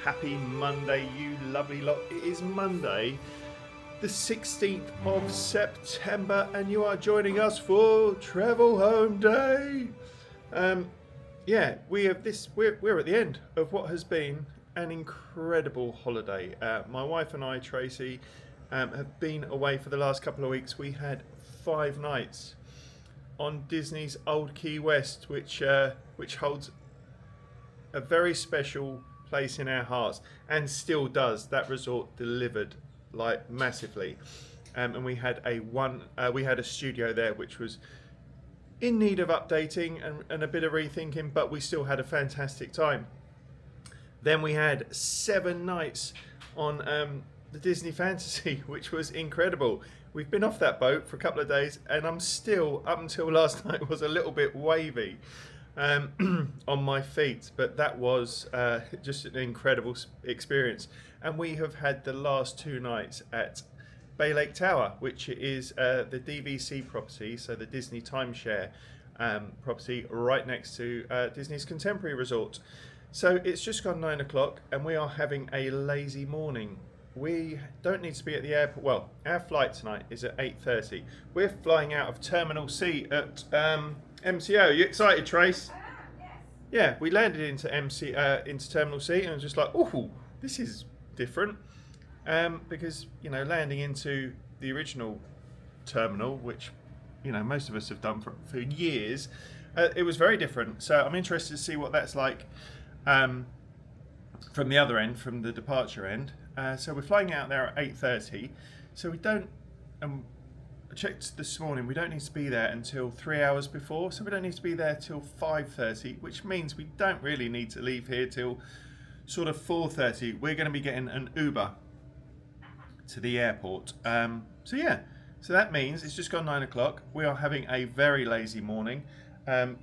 Happy Monday, you lovely lot. It is Monday, the 16th of September, and you are joining us for Travel Home Day. We have this. We're at the end of what has been an incredible holiday. My wife and I, Tracy, have been away for the last couple of weeks. We had 5 nights on Disney's Old Key West, which holds a very special place in our hearts, and still does. That resort delivered like massively, and we had a studio there which was in need of updating and a bit of rethinking, but we still had a fantastic time. Then we had 7 nights on the Disney Fantasy, which was incredible. We've been off that boat for a couple of days, and I'm still, up until last night, was a little bit wavy on my feet, but that was just an incredible experience. And we have had the last 2 nights at Bay Lake Tower, which is the DVC property, so the Disney timeshare property right next to Disney's Contemporary Resort. So it's just gone 9 o'clock and we are having a lazy morning. We don't need to be at the airport. Well, our flight tonight is at 8:30. We're flying out of Terminal C at MCO. You excited, Trace? Yes. Yeah, we landed into Terminal C and I was just like, oh, this is different. Because, landing into the original terminal, which, most of us have done for years, it was very different. So I'm interested to see what that's like from the other end, from the departure end. So we're flying out there at 8:30. So we don't, I checked this morning, we don't need to be there until 3 hours before. So we don't need to be there till 5:30, which means we don't really need to leave here till sort of 4:30. We're going to be getting an Uber to the airport. So that means it's just gone 9 o'clock. We are having a very lazy morning,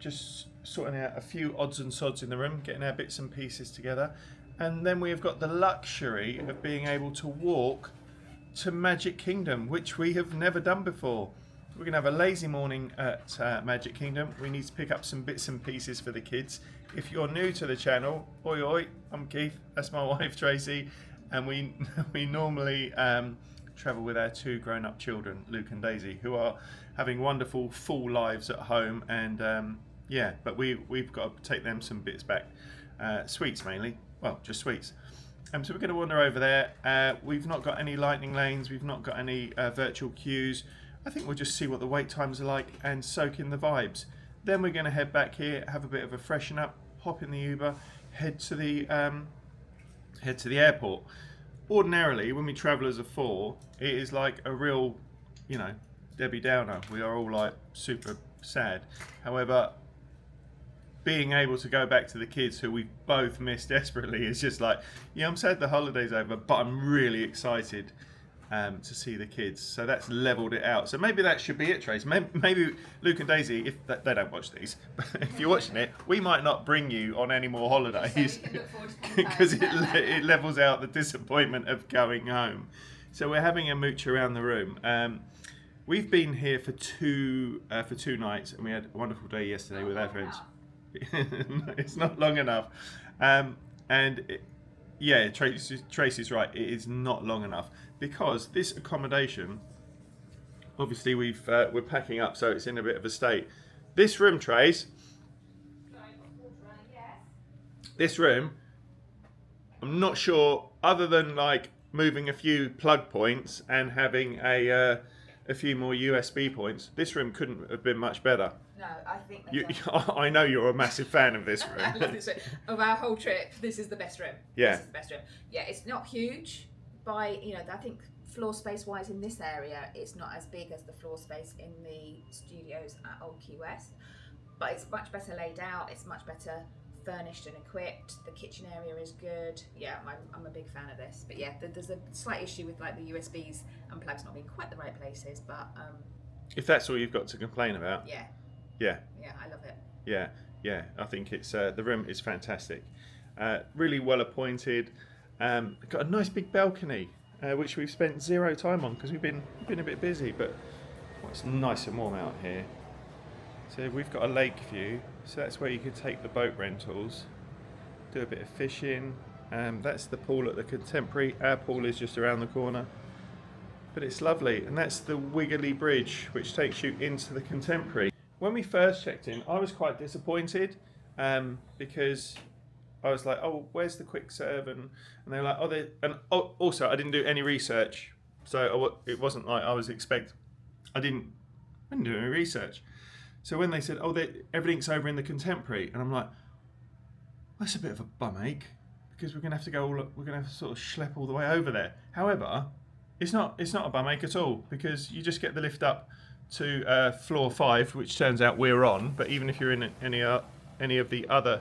just sorting out a few odds and sods in the room, getting our bits and pieces together. And then we've got the luxury of being able to walk to Magic Kingdom, which we have never done before. We're going to have a lazy morning at Magic Kingdom. We need to pick up some bits and pieces for the kids. If you're new to the channel, oi, I'm Keith, that's my wife Tracy, and we normally travel with our 2 grown-up children, Luke and Daisy, who are having wonderful full lives at home, and but we've got to take them some bits back, sweets mainly, well, just sweets. So we're going to wander over there. We've not got any lightning lanes, we've not got any virtual queues. I think we'll just see what the wait times are like and soak in the vibes. Then we're going to head back here, have a bit of a freshen up, hop in the Uber, head to the airport. Ordinarily, when we travel as a 4, it is like a real, Debbie Downer. We are all like super sad. However, being able to go back to the kids who we both miss desperately is just like, I'm sad the holiday's over, but I'm really excited to see the kids. So that's leveled it out. So maybe that should be it, Trace. Maybe Luke and Daisy, if they don't watch these, but if you're watching it, we might not bring you on any more holidays because it levels out the disappointment of going home. So we're having a mooch around the room. We've been here for two nights, and we had a wonderful day yesterday with our friends. It's not long enough, Tracy's right. It is not long enough because this accommodation, obviously we're packing up, so it's in a bit of a state. This room, Trace. This room, I'm not sure, other than like moving a few plug points and having a few more USB points, this room couldn't have been much better. No, I think I know you're a massive fan of this room. I love this room. Of our whole trip, this is the best room. Yeah. This is the best room. Yeah, it's not huge by, I think floor space wise in this area, it's not as big as the floor space in the studios at Old Key West, but it's much better laid out, it's much better furnished and equipped, the kitchen area is good. Yeah, I'm a big fan of this. But yeah, there's a slight issue with like the USBs and plugs not being quite the right places, but if that's all you've got to complain about. Yeah, I love it. Yeah, I think it's the room is fantastic, really well appointed. Got a nice big balcony, which we've spent 0 time on because we've been a bit busy, but it's nice and warm out here. So we've got a lake view, so that's where you could take the boat rentals, do a bit of fishing, That's the pool at the Contemporary. Our pool is just around the corner. But it's lovely, and that's the Wiggly Bridge, which takes you into the Contemporary. When we first checked in, I was quite disappointed because I was like, "Oh, where's the quick serve?" And they were like, also I didn't do any research, so it wasn't like I was I didn't do any research. So when they said, "Oh, everything's over in the Contemporary," and I'm like, "That's a bit of a bum ache because we're gonna have to sort of schlep all the way over there." However, it's not a bum ache at all because you just get the lift up to floor 5, which turns out we're on. But even if you're in any of the other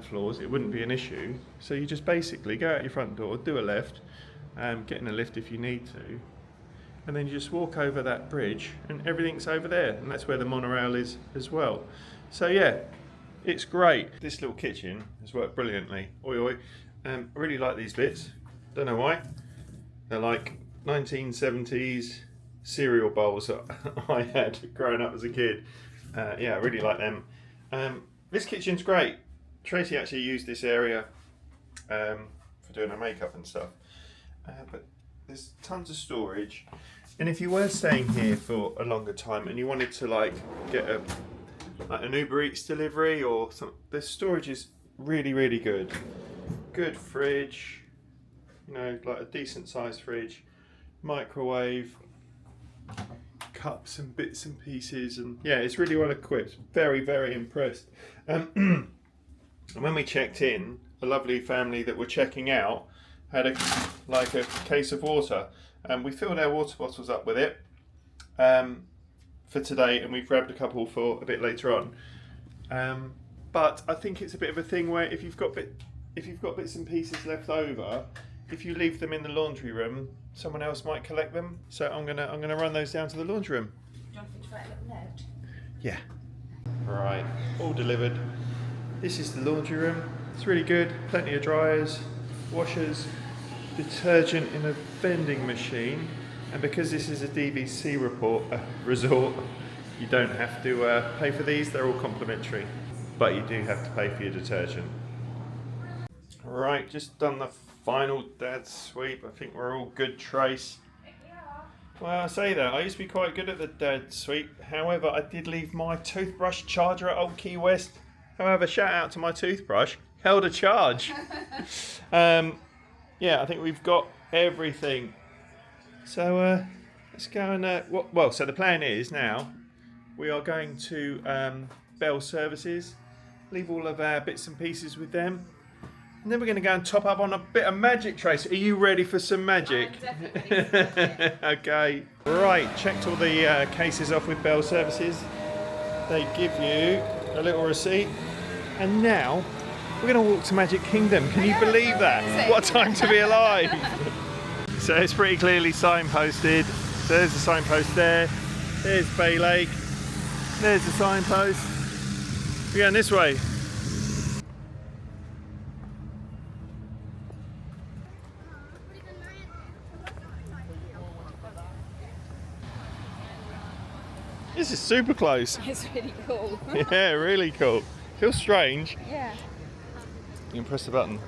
floors, it wouldn't be an issue. So you just basically go out your front door, do a left, get in a lift if you need to, and then you just walk over that bridge, and everything's over there, and that's where the monorail is as well. So yeah, it's great. This little kitchen has worked brilliantly. Oi oi. I really like these bits. Don't know why. They're like 1970s cereal bowls that I had growing up as a kid. Yeah, I really like them. This kitchen's great. Tracy actually used this area for doing her makeup and stuff. But there's tons of storage. And if you were staying here for a longer time and you wanted to like get an Uber Eats delivery or something, the storage is really, really good. Good fridge, you know, like a decent sized fridge, microwave, cups and bits and pieces, and yeah, it's really well equipped. Very, very impressed. And when we checked in, a lovely family that were checking out had a case of water, and we filled our water bottles up with it for today, and we've grabbed a couple for a bit later on. But I think it's a bit of a thing where if you've got bits and pieces left over, if you leave them in the laundry room, someone else might collect them. So I'm gonna run those down to the laundry room. Do you want me to write a little note? Yeah. Right, all delivered. This is the laundry room. It's really good. Plenty of dryers, washers, detergent in a vending machine. And because this is a DVC resort, you don't have to pay for these. They're all complimentary, but you do have to pay for your detergent. Right, just done the final dad sweep. I think we're all good, Trace. Well, I say that. I used to be quite good at the dad sweep. However, I did leave my toothbrush charger at Old Key West. However, shout out to my toothbrush. Held a charge. Yeah, I think we've got everything. So let's go and... so the plan is now we are going to Bell Services, leave all of our bits and pieces with them. And then we're going to go and top up on a bit of magic, Trace. Are you ready for some magic? I'm definitely ready for magic. Okay. Right, checked all the cases off with Bell Services. They give you a little receipt. And now we're going to walk to Magic Kingdom. Can you believe that? What a time to be alive. So it's pretty clearly signposted. So there's the signpost there. There's Bay Lake. There's the signpost. We're going this way. This is super close. It's really cool. Yeah, really cool. Feels strange. Yeah. You can press the button.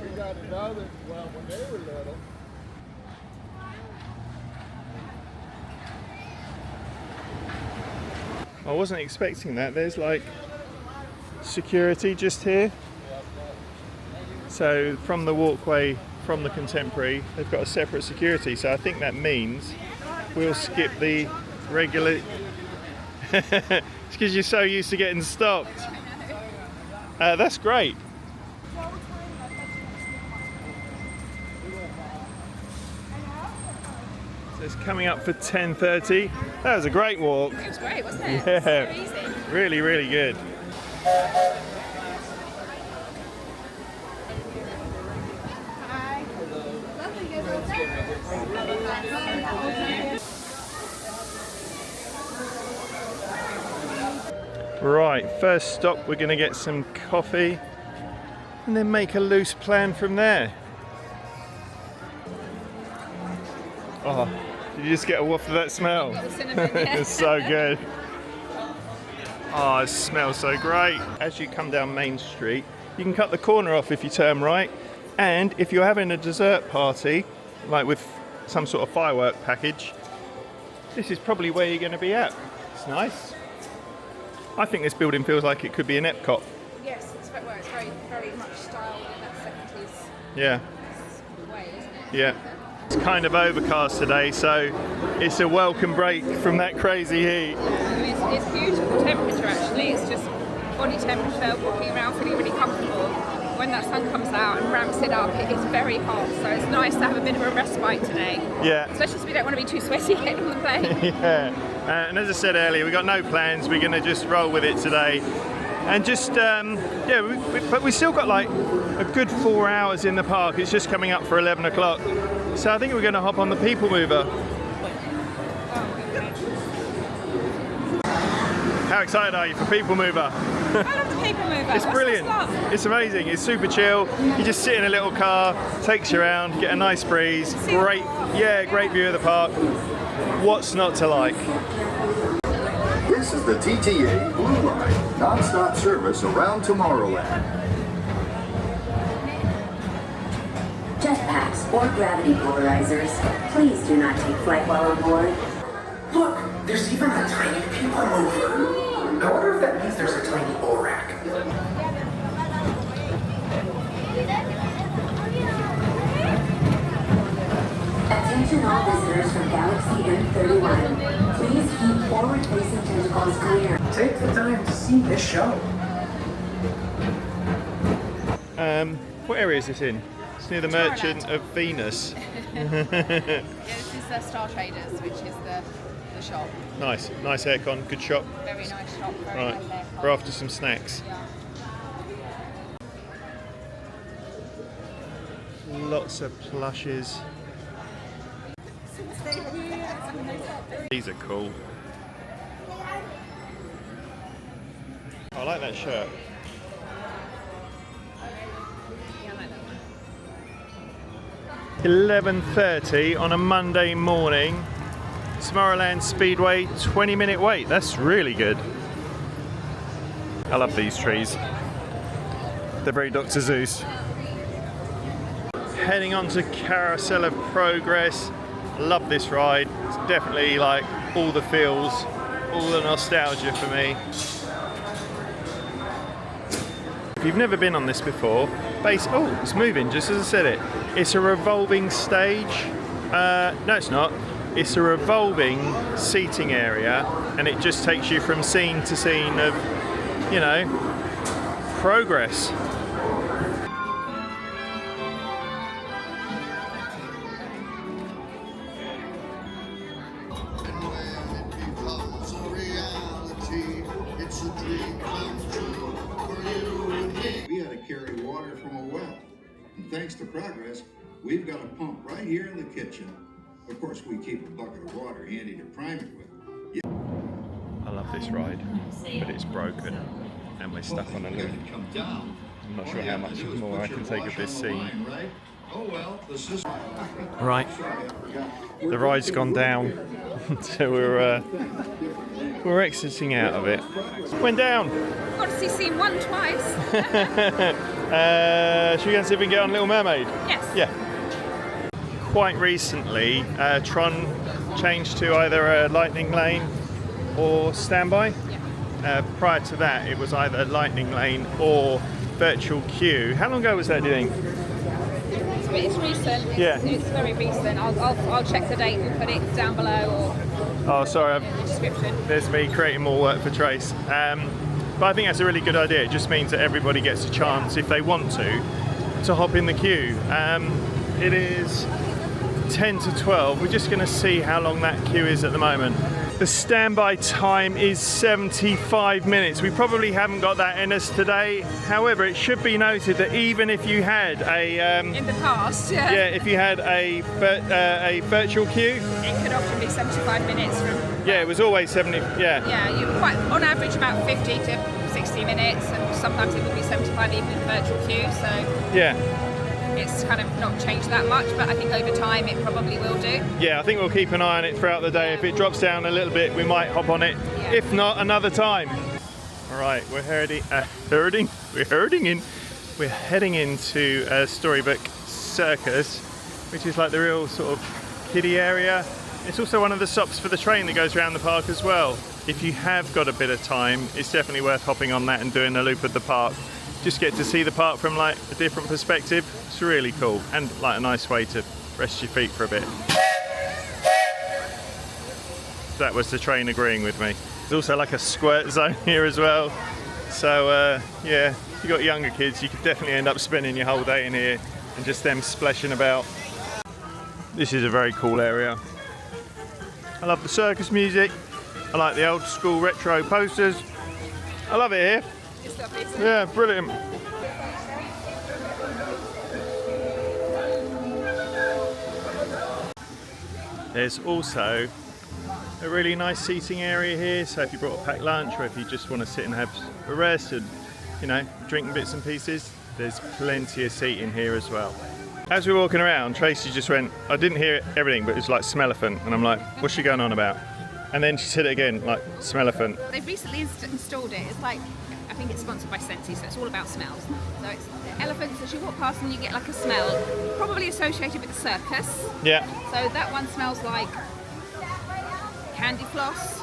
We got another, well, when they were little. I wasn't expecting that. There's like security just here. So from the walkway from the Contemporary, they've got a separate security. So I think that means we'll skip the regular... It's because you're so used to getting stopped. That's great. So it's coming up for 10:30. That was a great walk. It was great, wasn't it? Yeah, So easy. really, really good. Right, first stop, we're going to get some coffee and then make a loose plan from there. Oh, did you just get a whiff of that smell? Got the cinnamon, yeah. It's so good. Oh, it smells so great. As you come down Main Street, you can cut the corner off if you turn right. And if you're having a dessert party, like with some sort of firework package, this is probably where you're going to be at. It's nice. I think this building feels like it could be an Epcot. Yes, it's very much styled in that 70s Yeah. way, isn't it? Yeah. It's kind of overcast today, so it's a welcome break from that crazy heat. I mean, it's beautiful temperature actually. It's just body temperature, walking around feeling really comfortable. When that sun comes out and ramps it up, it is very hot. So it's nice to have a bit of a respite today. Yeah. Especially as we don't want to be too sweaty getting on the plane. Yeah. And as I said earlier, we've got no plans. We're going to just roll with it today. And just, but we still got like a good 4 hours in the park. It's just coming up for 11 o'clock. So I think we're going to hop on the PeopleMover. How excited are you for PeopleMover? I love the PeopleMover. It's brilliant. It's amazing. It's super chill. You just sit in a little car, takes you around, get a nice breeze. Great view of the park. What's not to like? This is the TTA Blue Line, non-stop service around Tomorrowland. Jetpacks or gravity polarizers, please do not take flight while on board. Look, there's even a tiny PeopleMover. I wonder if that means there's a tiny ORAC. Attention all visitors from Galaxy M31. Please keep forward-facing tentacles clear. Take the time to see this show. What area is this in? It's near the Merchant of Venus. Yeah, this is Star Traders, which is the shop. Nice aircon, good shop. Very nice shop, very Right, nice aircon. we're after some snacks. Yeah. Lots of plushes. These are cool. I like that shirt. Yeah, I like that one. 11:30 on a Monday morning. Tomorrowland Speedway, 20-minute wait. That's really good. I love these trees. They're very Dr. Seuss. Heading on to Carousel of Progress. Love this ride. It's definitely like all the feels, all the nostalgia for me. If you've never been on this before, it's moving just as I said it. It's a revolving stage. No, it's not. It's a revolving seating area, and it just takes you from scene to scene of, progress. We had to carry water from a well. And thanks to Progress, we've got a pump right here in the kitchen. Of course, we keep a bucket of water handy to prime it with. I love this ride, but it's broken, and we're stuck on a loop. I'm not sure how much more I can take of this scene. Right, the ride's gone down, so we're exiting out of it. Went down. Got to see scene 1 twice. Should we go and see if we can get on Little Mermaid? Yes. Yeah. Quite recently, Tron changed to either a lightning lane or standby. Yeah. Prior to that, it was either lightning lane or virtual queue. How long ago was that, do you think? It's recent. It's very recent. I'll check the date and put it down below Oh, sorry, or in the description. there's me creating more work for Trace. But I think that's a really good idea. It just means that everybody gets a chance, if they want to hop in the queue. It is 10 to 12. We're just going to see how long that queue is at the moment. The standby time is 75 minutes. We probably haven't got that in us today. However, it should be noted that even if you had In the past, if you had a virtual queue, it could often be 75 minutes from. it was always 70. Yeah, you quite on average about 50 to 60 minutes, and sometimes it will be 75 even in the virtual queue. So it's kind of not changed that much, but I think over time it probably will do. Yeah, I think we'll keep an eye on it throughout the day. If it drops down a little bit, we might hop on it. Yeah. If not, another time. All right, we're heading into Storybook Circus, which is like the real sort of kiddie area. It's also one of the stops for the train that goes around the park as well. If you have got a bit of time, it's definitely worth hopping on that and doing a loop of the park. Just get to see the park from like a different perspective. It's really cool and like a nice way to rest your feet for a bit. That was the train agreeing with me. There's also like a squirt zone here as well. So yeah, if you've got younger kids, you could definitely end up spending your whole day in here and just them splashing about. This is a very cool area. I love the circus music. I like the old school retro posters. I love it here. It's lovely. Yeah, brilliant. There's also a really nice seating area here, so if you brought a packed lunch or if you just want to sit and have a rest and, you know, drink bits and pieces, there's plenty of seating here as well. As we were walking around, Tracy just went, I didn't hear everything, but it's like Smellephant, and I'm like, what's she going on about? And then she said it again, like Smellephant. They've recently installed it. It's like, I think it's sponsored by Sensi, so it's all about smells. So it's elephants, as you walk past them, you get like a smell, probably associated with the circus. Yeah. So that one smells like candy floss.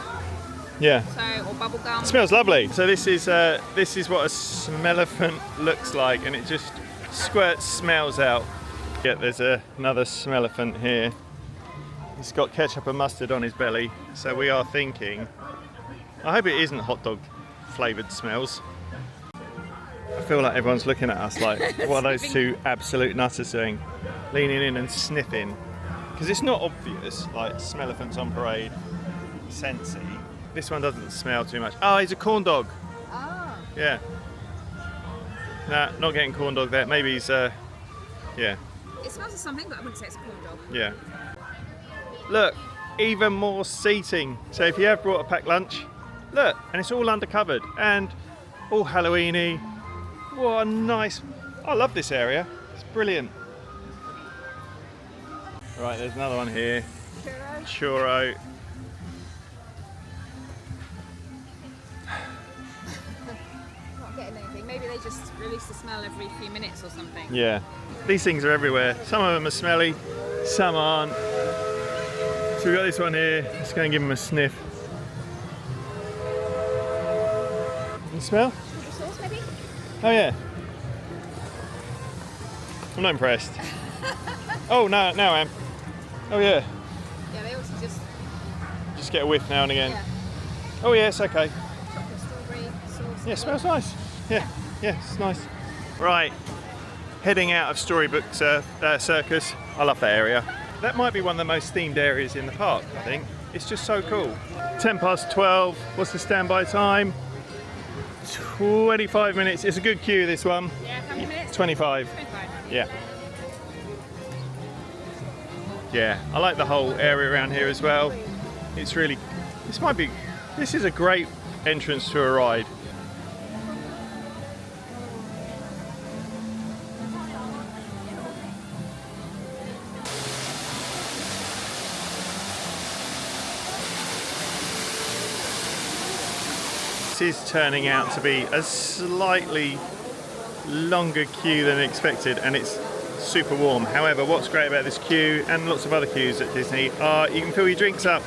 Yeah. So, or bubble gum. It smells lovely. So this is what a Smellephant looks like, and it just squirts smells out. Yeah, there's another Smellephant here. He's got ketchup and mustard on his belly, so we are thinking, I hope it isn't hot dog flavoured smells. I feel like everyone's looking at us like, what are those two absolute nutters doing? Leaning in and sniffing. Because it's not obvious, like Smellephants on parade, Sensi. This one doesn't smell too much. Oh, he's a corn dog. Oh. Yeah. Nah, not getting corn dog there. Maybe he's, yeah. It smells of something, but I wouldn't say it's a corn dog. Yeah. Look, even more seating. So if you have brought a packed lunch, look, and it's all undercovered and all Halloweeny. What a nice, I love this area. It's brilliant. Right, there's another one here. Churro. Not getting anything. Maybe they just release the smell every few minutes or something. Yeah, these things are everywhere. Some of them are smelly, some aren't. So we've got this one here. Let's go and give him a sniff. You smell? Sauce, maybe? Oh yeah. I'm not impressed. Oh, no, now I am. Oh yeah. Yeah, they also Just get a whiff now and again. Yeah. Oh yeah, it's okay. Chocolate strawberry sauce. Yeah, it smells nice. Yeah, it's nice. Right, heading out of Storybook Circus. I love that area. That might be one of the most themed areas in the park, I think. It's just so cool. 12:10. What's the standby time? 25 minutes. It's a good queue, this one. Yeah, how many minutes? 25. 25. Yeah. Yeah, I like the whole area around here as well. It's really, this is a great entrance to a ride. This is turning out to be a slightly longer queue than expected, and it's super warm. However, what's great about this queue and lots of other queues at Disney are you can fill your drinks up.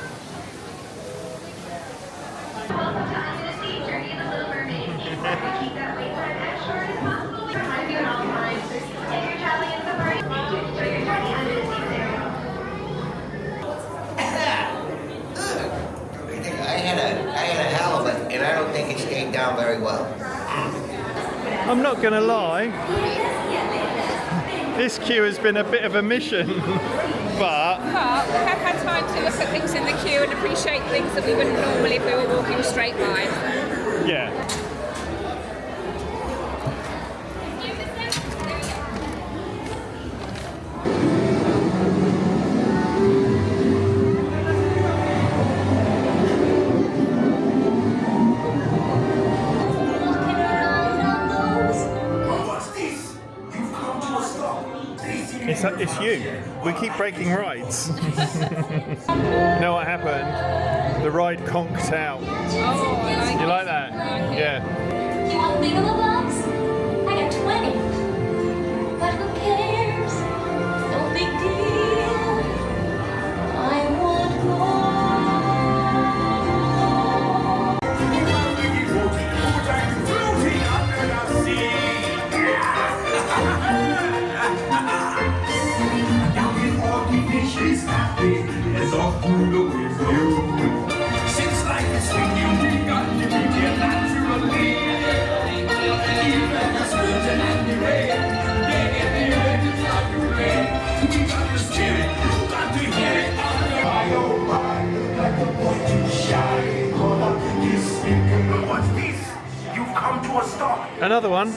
I had a halibut, and I don't think it stayed down very well. I'm not gonna lie, this queue has been a bit of a mission, but we have had time to look at things in the queue and appreciate things that we wouldn't normally if we were walking straight by. yeah. It's you. We keep breaking rides. You know what happened? The ride conked out. Oh, I like You it. like that? I like it. Yeah. thingamabobs? I got 20. But who cares? No big deal. I want more. She's happy as all food with you. Since life is swinging, we got to be here naturally. Even the spiritual and the rain, they get the rain, it's like the rain. We got to steer it, you got to hear it. My oh my, like a boy too shy. What's this? You've come to a stop. Another one.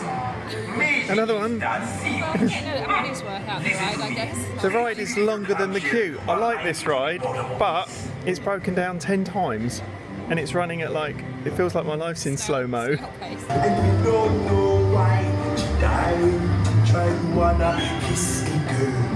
Another one. Money's worth out the ride, I guess. The ride is longer than the queue. I like this ride, but it's broken down 10 times and it's running at like, it feels like my life's in slow-mo. And we don't know why she died. Try to wanna kiss a girl.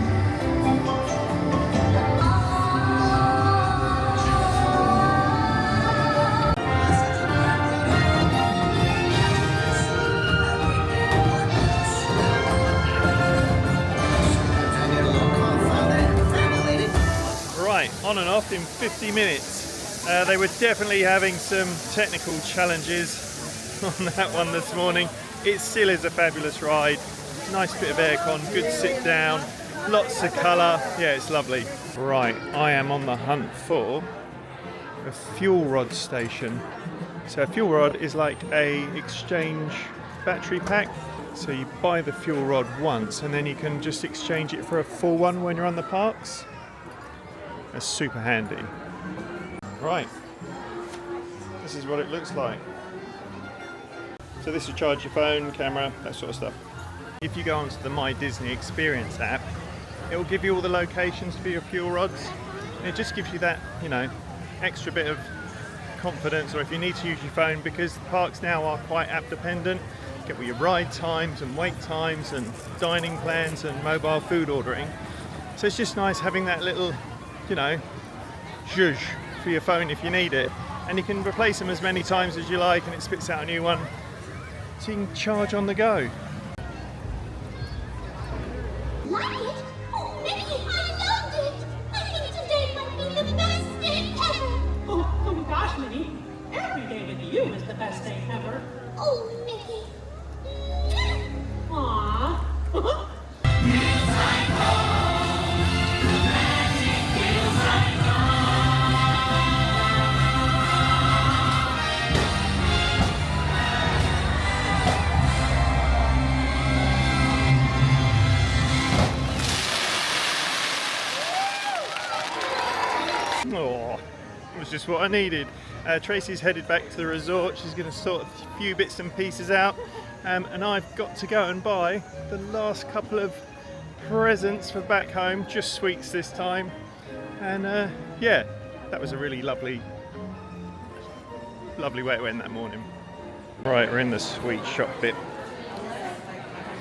Right, on and off in 50 minutes. They were definitely having some technical challenges on that one this morning. It still is a fabulous ride. Nice bit of aircon, good sit down, lots of colour. Yeah, it's lovely. Right, I am on the hunt for a fuel rod station. So a fuel rod is like a exchange battery pack. So you buy the fuel rod once and then you can just exchange it for a full one when you're on the parks. That's super handy. Right, this is what it looks like. So this will charge your phone, camera, that sort of stuff. If you go onto the My Disney Experience app, it will give you all the locations for your fuel rods. And it just gives you that, you know, extra bit of confidence, or if you need to use your phone, because the parks now are quite app dependent. Get all your ride times and wait times and dining plans and mobile food ordering. So it's just nice having that little, you know, zhuzh for your phone if you need it, and you can replace them as many times as you like and it spits out a new one, so you can charge on the go. Like it? Oh, Mickey, I loved it! I think today might be the best day ever! Oh gosh, Minnie. Every day with you is the best day ever. Oh, Mickey. Aww. Oh, it was just what I needed. Tracy's headed back to the resort. She's going to sort a few bits and pieces out, and I've got to go and buy the last couple of presents for back home, just sweets this time. And yeah, that was a really lovely way to end that morning. Right, we're in the sweet shop bit.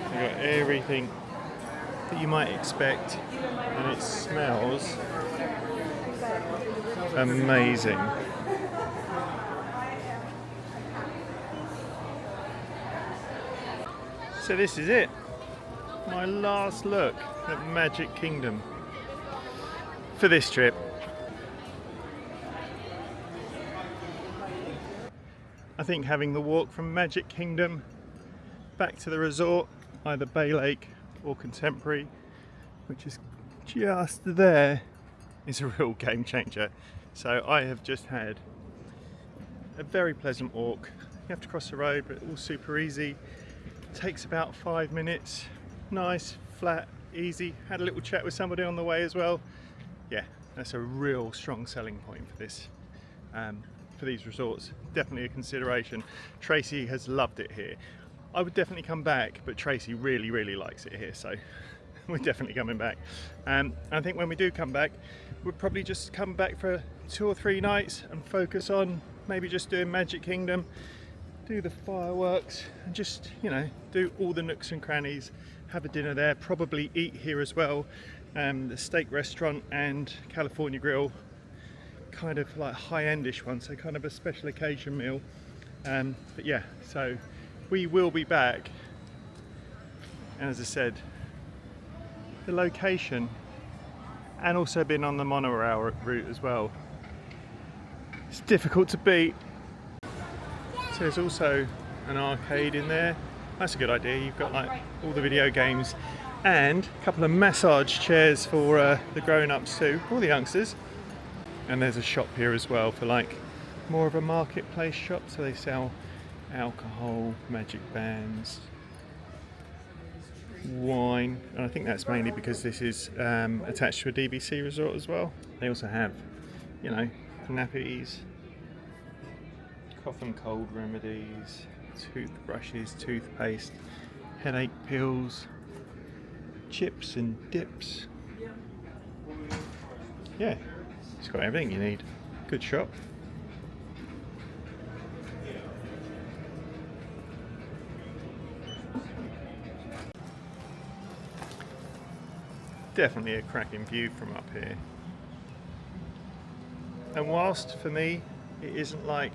We've got everything that you might expect, and it smells amazing. So this is it, my last look at Magic Kingdom for this trip. I think having the walk from Magic Kingdom back to the resort, either Bay Lake or Contemporary, which is just there, is a real game changer. So I have just had a very pleasant walk. You have to cross the road, but all super easy. Takes about 5 minutes. Nice, flat, easy. Had a little chat with somebody on the way as well. Yeah, that's a real strong selling point for this, for these resorts. Definitely a consideration. Tracy has loved it here. I would definitely come back, but Tracy really, really likes it here, so we're definitely coming back. I think when we do come back, we'll probably just come back for 2 or 3 nights and focus on maybe just doing Magic Kingdom, do the fireworks, and just, you know, do all the nooks and crannies, have a dinner there, probably eat here as well. The steak restaurant and California Grill, kind of like high-endish one, so kind of a special occasion meal. But yeah, so we will be back. And as I said, the location, and also been on the monorail route as well, it's difficult to beat. So there's also an arcade in there. That's a good idea. You've got like all the video games and a couple of massage chairs for the grown-ups too, all the youngsters. And there's a shop here as well for like more of a marketplace shop, so they sell alcohol, magic bands, wine, and I think that's mainly because this is attached to a DVC resort as well. They also have, you know, nappies, cough and cold remedies, toothbrushes, toothpaste, headache pills, chips and dips. Yeah, it's got everything you need. Good shop. Definitely a cracking view from up here. And whilst for me it isn't like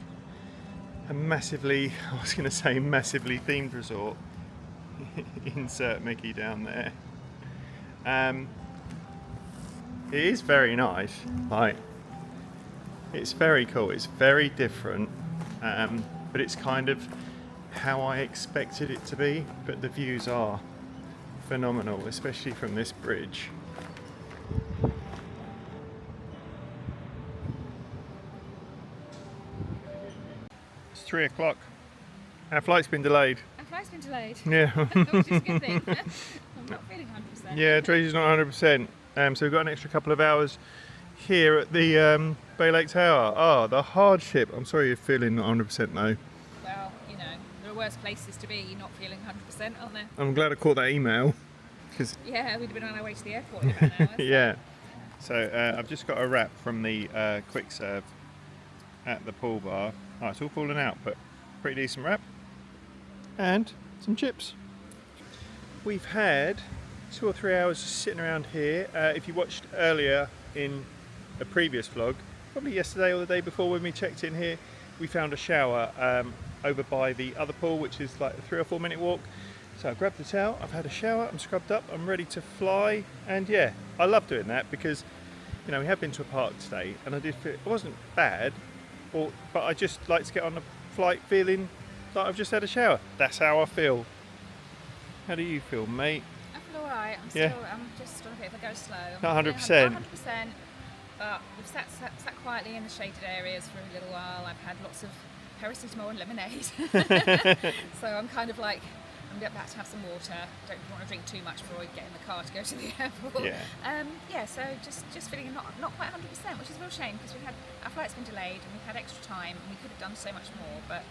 a massively, I was going to say massively themed resort, insert Mickey down there, it is very nice. Like, it's very cool, it's very different, but it's kind of how I expected it to be. But the views are phenomenal, especially from this bridge. It's 3 o'clock. Our flight's been delayed. Our flight's been delayed. Yeah. Which is a good thing. I'm not feeling 100%. Yeah, Tracy's not 100%. So we've got an extra couple of hours here at the Bay Lake Tower. Oh, the hardship. I'm sorry you're feeling not 100% though. Well, you know, there are worse places to be not feeling 100%, aren't there? I'm glad I caught that email. Cause yeah, we'd have been on our way to the airport in an hour. Yeah. So I've just got a wrap from the quick serve at the pool bar. Oh, it's all falling out, but pretty decent wrap. And some chips. We've had 2 or 3 hours just sitting around here. If you watched earlier in a previous vlog, probably yesterday or the day before when we checked in here, we found a shower over by the other pool, which is like a 3 or 4 minute walk. So I grabbed the towel, I've had a shower, I'm scrubbed up, I'm ready to fly. And yeah, I love doing that because, you know, we have been to a park today and I did feel, it wasn't bad, but I just like to get on the flight feeling like I've just had a shower. That's how I feel. How do you feel, mate? I feel alright. I'm just on a bit of a go slow. Not 100%. Not 100%, but we've sat quietly in the shaded areas for a little while. I've had lots of paracetamol and lemonade. So I'm kind of like, I'm about to have some water. Don't want to drink too much before I get in the car to go to the airport. Yeah. So just feeling not quite 100%, which is a real shame because our flight's been delayed and we've had extra time and we could have done so much more, but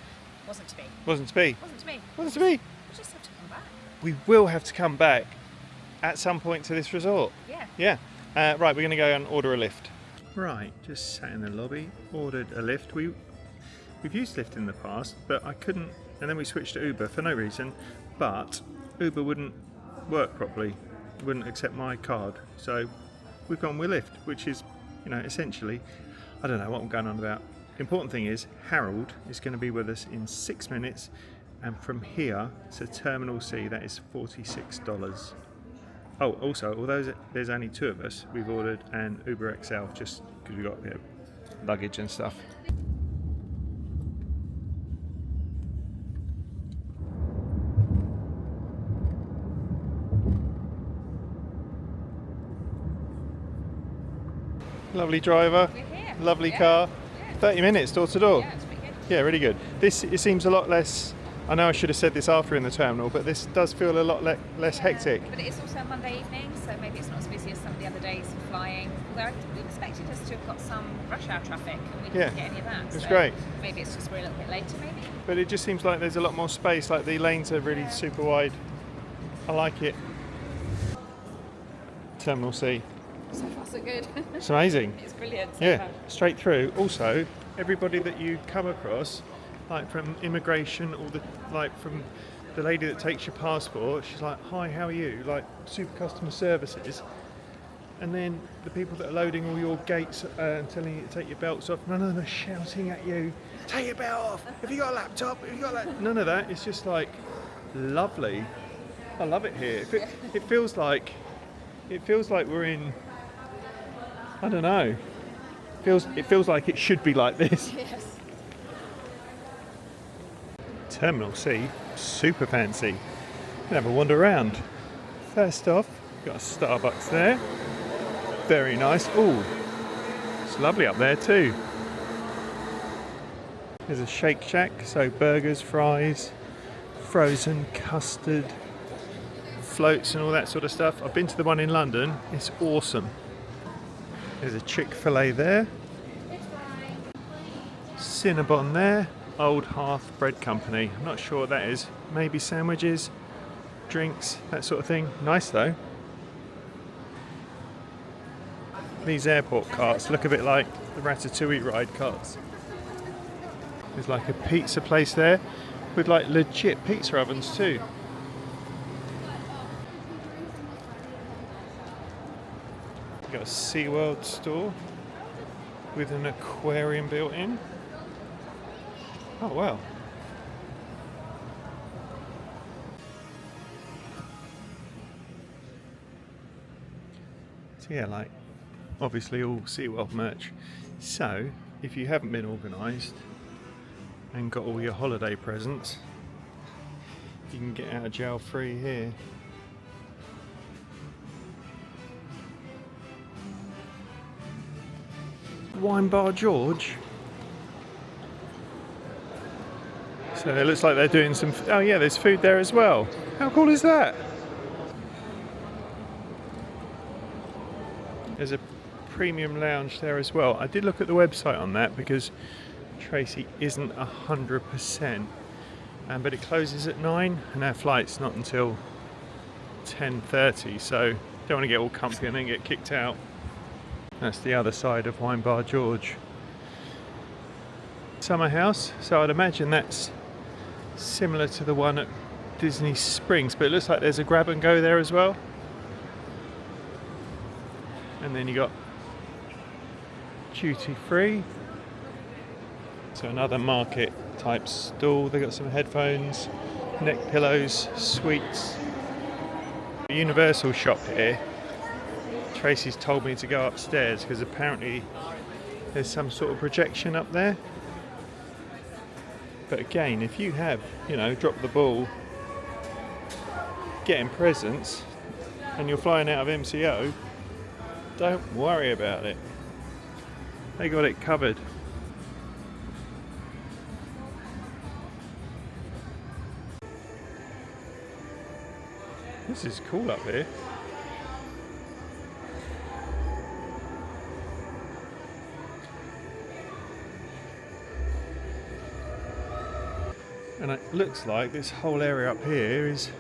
wasn't to be. Wasn't to be. Wasn't to be. Wasn't to be. We just have to come back. We will have to come back at some point to this resort. Yeah. Yeah. Right, we're going to go and order a lift. Right, just sat in the lobby, ordered a lift. We've used Lyft in the past, but I couldn't, and then we switched to Uber for no reason, but Uber wouldn't work properly, wouldn't accept my card. So we've gone with Lyft, which is, you know, essentially, I don't know what I'm going on about. The important thing is Harold is going to be with us in 6 minutes, and from here to Terminal C, that is $46. Oh, also, although there's only 2 of us, we've ordered an Uber XL just because we've got a bit of luggage and stuff. Lovely driver, lovely car, 30 minutes door to door. Yeah, it's pretty good. Yeah, really good. It seems a lot less, I know I should have said this after in the terminal, but this does feel a lot less hectic. But it is also a Monday evening, so maybe it's not as busy as some of the other days for flying. Although we expected us to have got some rush hour traffic and we didn't get any of that. It was so great. Maybe it's just we're a little bit later, maybe. But it just seems like there's a lot more space, like the lanes are really super wide. I like it. Terminal C. So far so good. It's amazing. It's brilliant. So Yeah, far. straight through. Also, everybody that you come across, like from immigration or from the lady that takes your passport, she's like, "Hi, how are you?" Like super customer services. And then the people that are loading all your gates and telling you to take your belts off, none of them are shouting at you, take your belt off, have you got a laptop, have you got a laptop? None of that. It's just like lovely. I love it here. It feels like we're in, I don't know, it feels like it should be like this. Yes. Terminal C, super fancy. You can have a wander around. First off, got a Starbucks there. Very nice. Oh, it's lovely up there too. There's a Shake Shack, so burgers, fries, frozen custard, floats and all that sort of stuff. I've been to the one in London. It's awesome. There's a Chick-fil-A there. Cinnabon there. Old Hearth Bread Company. I'm not sure what that is. Maybe sandwiches, drinks, that sort of thing. Nice though. These airport carts look a bit like the Ratatouille ride carts. There's like a pizza place there with like legit pizza ovens too. Got a SeaWorld store with an aquarium built in. Oh wow. So yeah, like obviously all SeaWorld merch. So if you haven't been organised and got all your holiday presents, you can get out of jail free here. Wine Bar George. So it looks like they're doing some, oh yeah, there's food there as well. How cool is that? There's a premium lounge there as well. I did look at the website on that because Tracy isn't 100%, but it closes at 9 and our flight's not until 10:30, so don't want to get all comfy and then get kicked out. That's the other side of Wine Bar George. Summer house, so I'd imagine that's similar to the one at Disney Springs, but it looks like there's a grab and go there as well. And then you got duty free. So another market type stall. They got some headphones, neck pillows, sweets. The Universal shop here. Tracy's told me to go upstairs because apparently there's some sort of projection up there. But again, if you have, you know, dropped the ball getting presents and you're flying out of MCO, don't worry about it. They got it covered. This is cool up here. And it looks like this whole area up here is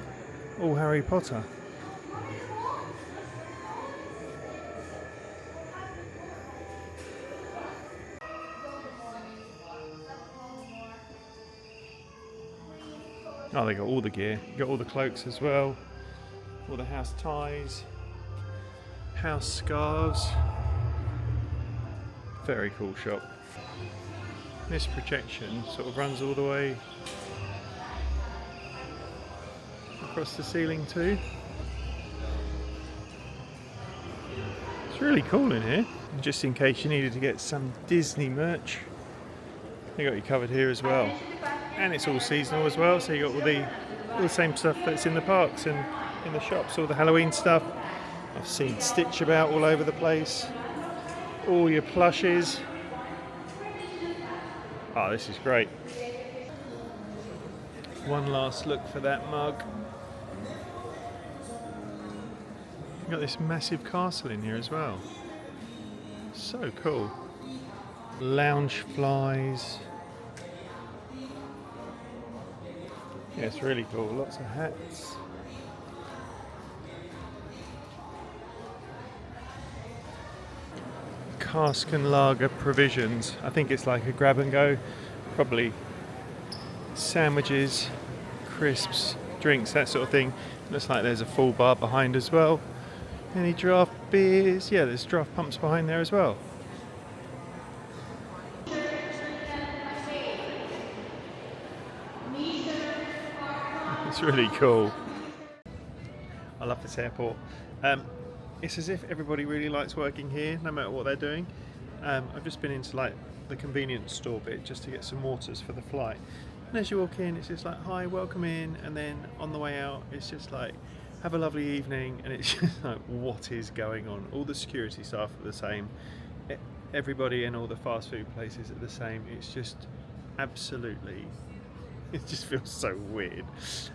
all Harry Potter. Oh, they got all the gear. You got all the cloaks as well, all the house ties, house scarves. Very cool shop. This projection sort of runs all the way across the ceiling too. It's really cool in here. And just in case you needed to get some Disney merch, they got you covered here as well. And it's all seasonal as well, so you got all the same stuff that's in the parks and in the shops, all the Halloween stuff. I've seen Stitch about all over the place. All your plushes. Oh, this is great. One last look for that mug. You've got this massive castle in here as well. So cool. Lounge flies. Yeah, it's really cool. Lots of hats. Cask and lager provisions. I think it's like a grab and go. Probably sandwiches, crisps, drinks, that sort of thing. Looks like there's a full bar behind as well. Any draft beers? Yeah, there's draft pumps behind there as well. It's really cool. I love this airport. It's as if everybody really likes working here, no matter what they're doing. I've just been into like the convenience store bit just to get some waters for the flight. And as you walk in, it's just like, hi, welcome in. And then on the way out, it's just like, have a lovely evening. And it's just like, what is going on? All the security staff are the same. Everybody in all the fast food places are the same. It's just absolutely, it just feels so weird.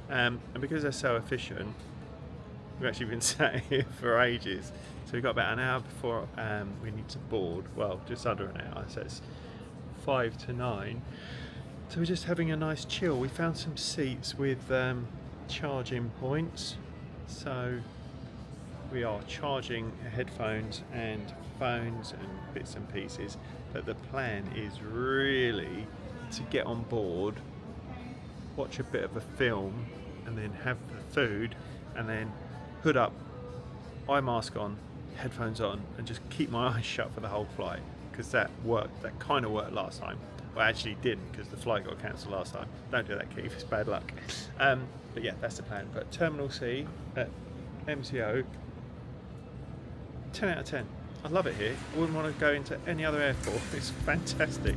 And because they're so efficient, we've actually been sat here for ages. So we've got about an hour before we need to board. Well, just under an hour, so it's 5 to 9. So we're just having a nice chill. We found some seats with charging points. So we are charging headphones and phones and bits and pieces. But the plan is really to get on board, watch a bit of a film, and then have the food, and then hood up, eye mask on, headphones on, and just keep my eyes shut for the whole flight, because that worked. That kind of worked last time. Well, actually didn't, because the flight got cancelled last time. Don't do that, Keith, it's bad luck. But yeah, that's the plan. But Terminal C at MCO, 10 out of 10. I love it here. I wouldn't want to go into any other airport. It's fantastic.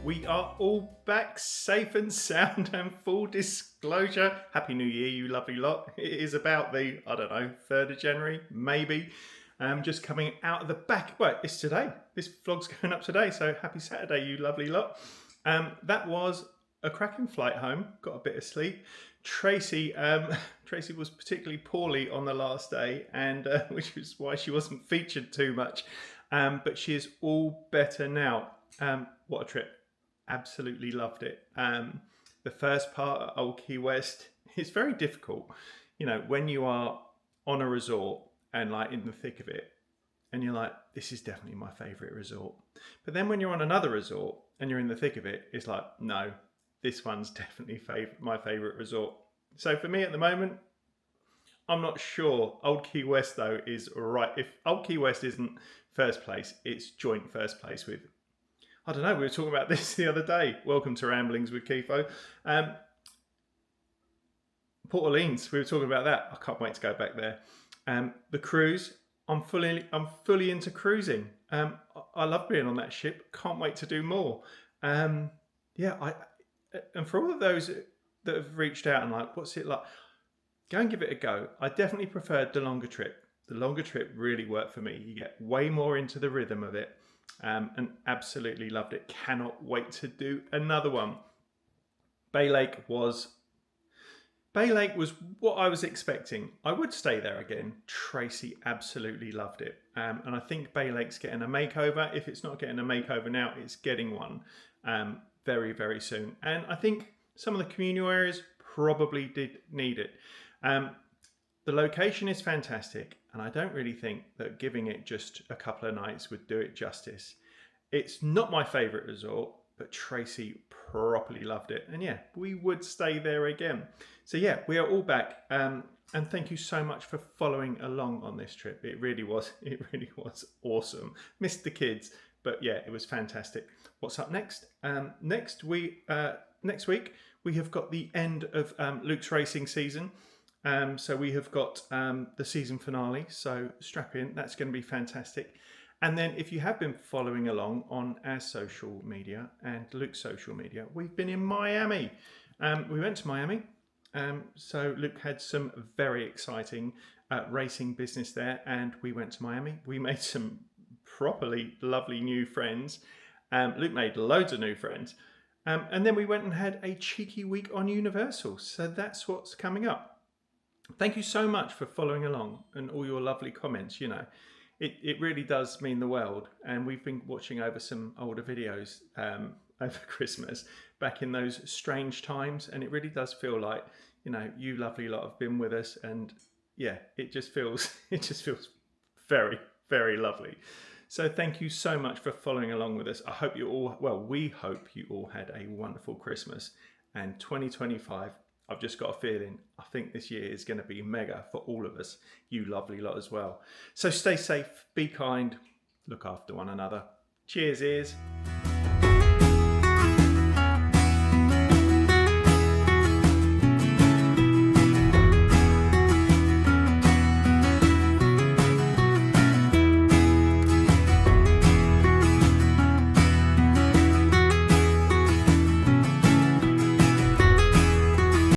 We are all back safe and sound, and full disclosure, Happy New Year, you lovely lot. It is about the, I don't know, 3rd of January, maybe. Just coming out of the back, well, it's today. This vlog's going up today, so happy Saturday, you lovely lot. That was a cracking flight home, got a bit of sleep. Tracy was particularly poorly on the last day, and which is why she wasn't featured too much. But she is all better now. What a trip. Absolutely loved it. The first part at Old Key West is very difficult. You know, when you are on a resort and like in the thick of it, and you're like, this is definitely my favourite resort. But then when you're on another resort and you're in the thick of it, it's like, no, this one's definitely my favourite resort. So for me at the moment, I'm not sure. Old Key West though is right. If Old Key West isn't first place, it's joint first place with, I don't know, we were talking about this the other day. Welcome to Ramblings with Keitho. Port Orleans, we were talking about that. I can't wait to go back there. The cruise, I'm fully into cruising. I love being on that ship. Can't wait to do more. And for all of those that have reached out and like, what's it like? Go and give it a go. I definitely preferred the longer trip. The longer trip really worked for me. You get way more into the rhythm of it. And absolutely loved it. Cannot wait to do another one. Bay Lake was what I was expecting. I would stay there again. Tracy absolutely loved it. And I think Bay Lake's getting a makeover. If it's not getting a makeover now, it's getting one very, very soon. And I think some of the communal areas probably did need it. The location is fantastic. And I don't really think that giving it just a couple of nights would do it justice. It's not my favourite resort, but Tracy properly loved it. And yeah, we would stay there again. So yeah, we are all back. And thank you so much for following along on this trip. It really was awesome. Missed the kids, but yeah, it was fantastic. What's up next? Next week, we have got the end of Luke's racing season. So we have got the season finale, so strap in, that's going to be fantastic. And then if you have been following along on our social media and Luke's social media, we've been in Miami. We went to Miami. So Luke had some very exciting racing business there, and we went to Miami. We made some properly lovely new friends. Luke made loads of new friends. And then we went and had a cheeky week on Universal. So that's what's coming up. Thank you so much for following along and all your lovely comments. You know, it really does mean the world. And we've been watching over some older videos over Christmas back in those strange times. And it really does feel like, you know, you lovely lot have been with us. And yeah, it just feels very, very lovely. So thank you so much for following along with us. I hope you all, well, we hope you all had a wonderful Christmas. And 2025, I've just got a feeling, I think this year is going to be mega for all of us, you lovely lot as well. So stay safe, be kind, look after one another. Cheers, ears.